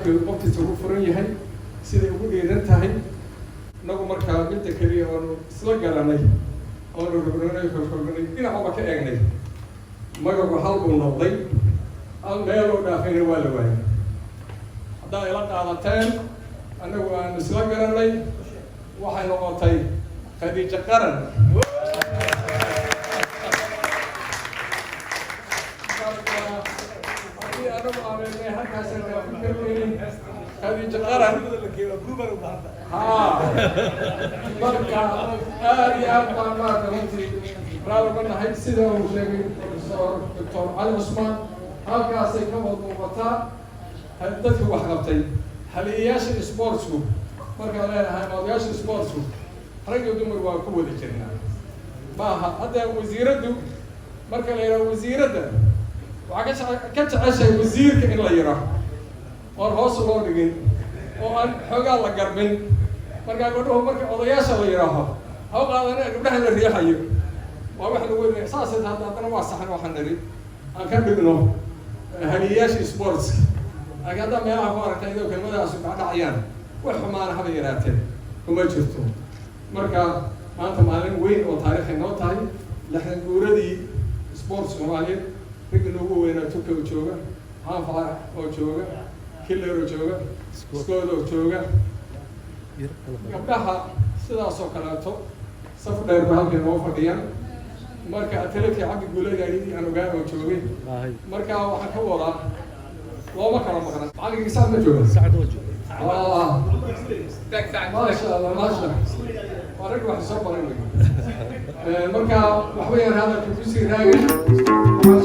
albaabka qofkiisa ugu furan yahay siday ugu dhiiran tahay inagu markaa midda keliya oonu isla garanay oonu rognay dhinacaba ka eegnay magacu hal buu noqday hal meeloo dhaafayna waa la waayay haddaad ila qaadateen annagu aanu isla garanay waxay noqotay khadiijo qaran خديجة قرن مركا آري أبقى ما كنتي رأوا كنا هاي سيدا وشيء دكتور علي عثمان هالكا سيكون المقطع هدته وحقبتي هل إياش السبورتسو مركا لا هاي ما إياش السبورتسو رجل دمر وقوة الجنة ما هذا وزيرده مركا لا وزيرده وعكس كتش عشان وزير كإن لا يراه ورهاس الله دقين وأن حقا الله قربين مركا قدوه مركا أضياش الله يراها أو قال أنا قبلها الرياح أيوه وواحد يقول إحساس هذا أنا واصح أنا واحد نري أنا كان بيقولوا هنياش سبورتس أكيد ما يلعب فارق تيجي وكلمة أسمع بعد عيان والحمار هذا يراتب وما شفتوا مركا ما أنت معلم وين وتاريخ النوت هاي لحن جوردي سبورتس معلم فكرة هو وين توكل وشوجا هافا وشوجا كيلر وشوجا سكود وشوجا قبلها سدا سوكراتو سفر دير بهال كانوا فرديان مركا أتلك يا عبد الجولي يعني أنا جاي وشوجي مركا واحد كورا وما كان مكان على سعد مجوج سعد وجه ما شاء الله ما شاء الله ورجع واحد صبر مركا وحوي هذا الكرسي راجع